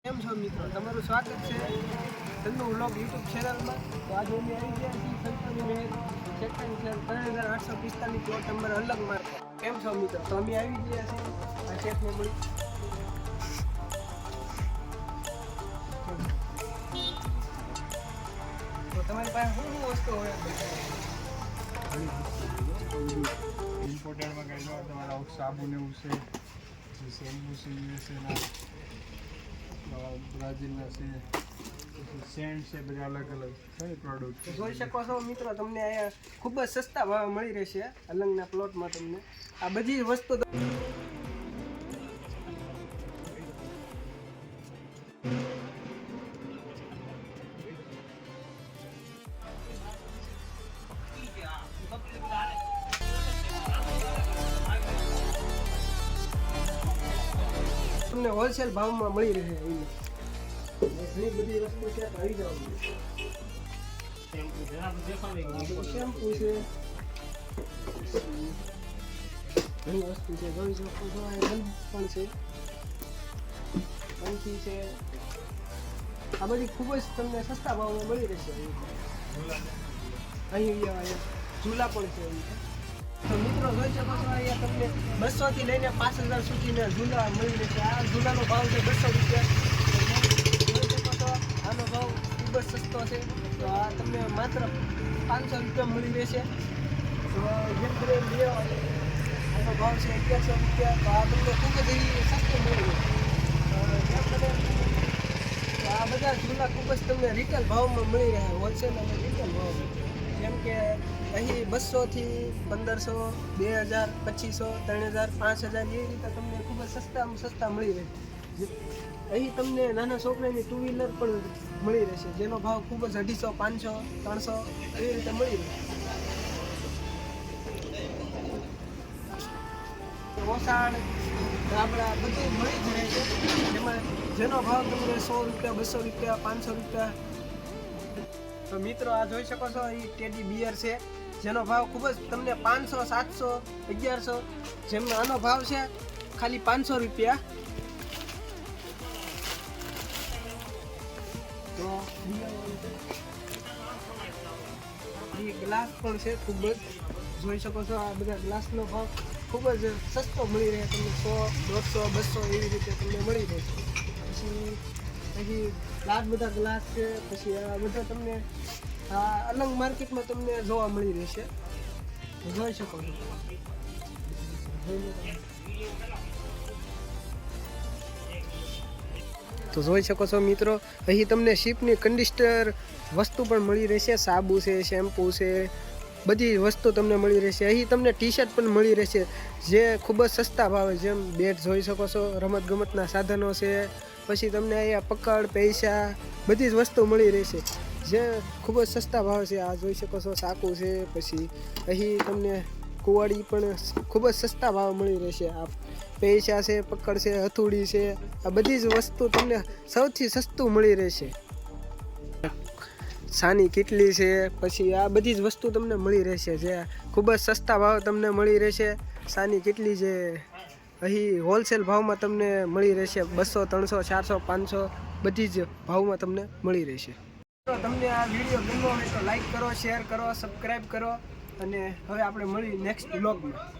કેમ છો મિત્રો, તમારું સ્વાગત છે સંધુ વ્લોગ યુટ્યુબ ચેનલમાં। તો આજે અમે આવી ગયા છીએ સંતોની મહેર સેકન્ડ છે 3845 પ્લોટ નંબર અલગ માર્કેટ। કેમ છો મિત્રો? તો અમે આવી ગયા છીએ આ શેફને મળી। તો તમારી પાસે શું વસ્તુ હોય? ઇમ્પોર્ટેડમાં કઈ લો તમારા સાબુ ને એવું છે, શેમ્પુ છે, યુએસએના બ્રાઝિલના છે, સેન્ટ છે, બધા અલગ અલગ છે પ્રોડક્ટ। જોઈ શકો છો મિત્રો, તમને અહીંયા ખૂબ જ સસ્તા ભાવે મળી રહેશે અલંગના પ્લોટમાં। તમને આ બધી વસ્તુ તમને હોલસેલ ભાવમાં મળી રહે એવી ઘણી બધી વસ્તુ છે। આવી જાવ, શેમ્પુ છે, ઘણી વસ્તુ છે જોઈ શકો છો। પણ છે પંખી છે, આ બધી ખૂબ જ તમને સસ્તા ભાવમાં મળી રહેશે। અહીંયા ઝૂલા પણ છે। તો મિત્રો જોઈ શકો છો, અહીંયા તમને 200 થી લઈને 5000 સુધીના ઝૂલા મળી રહેશે। આ ઝૂલાનો ભાવ છે 200 રૂપિયા। જોઈ શકો છો, આનો ભાવ ખૂબ જ સસ્તો છે। તો આ તમને માત્ર 500 રૂપિયા મળી રહેશે। તો જેમ તમે લ્યો આનો ભાવ છે 1100 રૂપિયા। તો આ તમને ખૂબ જ સસ્તું મળી રહેશે। જેમ તમે તો આ બધા ઝૂલા ખૂબ જ તમને રિટેલ ભાવમાં મળી રહે, હોલસેલ અને રિટેલ ભાવમાં। જેમ કે અહીં 200 થી 1500, 2000, 2500, 3000, 5000 એવી રીતે તમને ખૂબ જ સસ્તા મળી રહે। અહીં તમને નાના છોકરાની 2 વ્હીલર પણ મળી રહેશે, જેનો ભાવ ખૂબ જ 250, 500, 300 એવી રીતે મળી રહે। ઓસાણ, ગાબડા બધું મળી જ રહે છે, જેમાં જેનો ભાવ તમને 100 રૂપિયા, 200 રૂપિયા, 500 રૂપિયા। તો મિત્રો આ જોઈ શકો છો, એ ટેડી બિયર છે, જેનો ભાવ ખૂબ જ તમને 500, 700, 1100, જેમ આનો ભાવ છે ખાલી 500 રૂપિયા। તો એ ગ્લાસ પણ છે, ખૂબ જ જોઈ શકો છો। આ બધા ગ્લાસનો ભાવ ખૂબ જ સસ્તો મળી રહે તમને, 100, 150, 200 એવી રીતે તમને મળી રહે। પછી આ બધા ગ્લાસ છે, પછી આ બધા તમને આ અલગ માર્કેટમાં તમને જોવા મળી રહેશે, જોઈ શકો છો। તો જોઈ શકો છો મિત્રો, અહીં તમને શીપની કન્ડિશનર વસ્તુ પણ મળી રહેશે, સાબુ છે, શેમ્પુ છે, બધી વસ્તુ તમને મળી રહેશે। અહીં તમને ટી શર્ટ પણ મળી રહેશે, જે ખૂબ જ સસ્તા ભાવે। જેમ બેટ જોઈ શકો છો, રમતગમતના સાધનો છે, પછી તમને અહીંયા પકડ, પૈસા બધી જ વસ્તુ મળી રહેશે, જે ખૂબ જ સસ્તા ભાવ છે। આ જોઈ શકો છો, ચાકુ છે, પછી અહીં તમને કુવાડી પણ ખૂબ જ સસ્તા ભાવ મળી રહેશે। આ પૈસા છે, પકડ છે, હથોડી છે, આ બધી જ વસ્તુ તમને સૌથી સસ્તું મળી રહેશે। સાની કીટલી છે, પછી આ બધી જ વસ્તુ તમને મળી રહેશે, જે ખૂબ જ સસ્તા ભાવ તમને મળી રહેશે। સાની કીટલી છે અહીં હોલસેલ ભાવમાં તમને મળી રહેશે, 200, 300, 400, 500 બધી જ ભાવમાં તમને મળી રહેશે। તો તમને આ વિડીયો ગમ્યો હોય તો લાઈક કરો, શેર કરો, સબસ્ક્રાઈબ કરો, અને હવે આપણે મળી નેક્સ્ટ વ્લોગમાં।